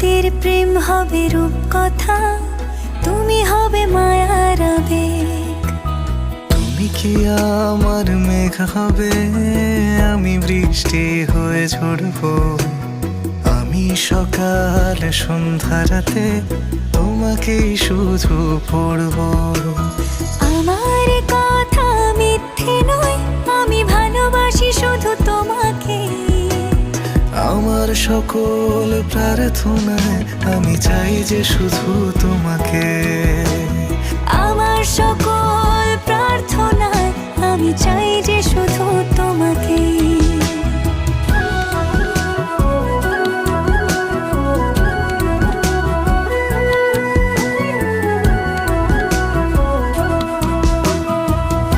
আমাদের প্রেম হবে রূপকথা, তুমি হবে মায়ার আবেগ। তুমি কি আমার মেঘ হবে, আমি বৃষ্টি হয়ে ঝরবো। আমি সকাল সন্ধ্যা রাতে তোমাকেই শুধু পড়বো। আমার কথা মিথ্যে নয়, আমি ভালোবাসি শুধু তোমাকে। আমার সকল প্রার্থনায় আমি চাই যে শুধু তোমাকে। আমার সকল প্রার্থনায় আমি চাই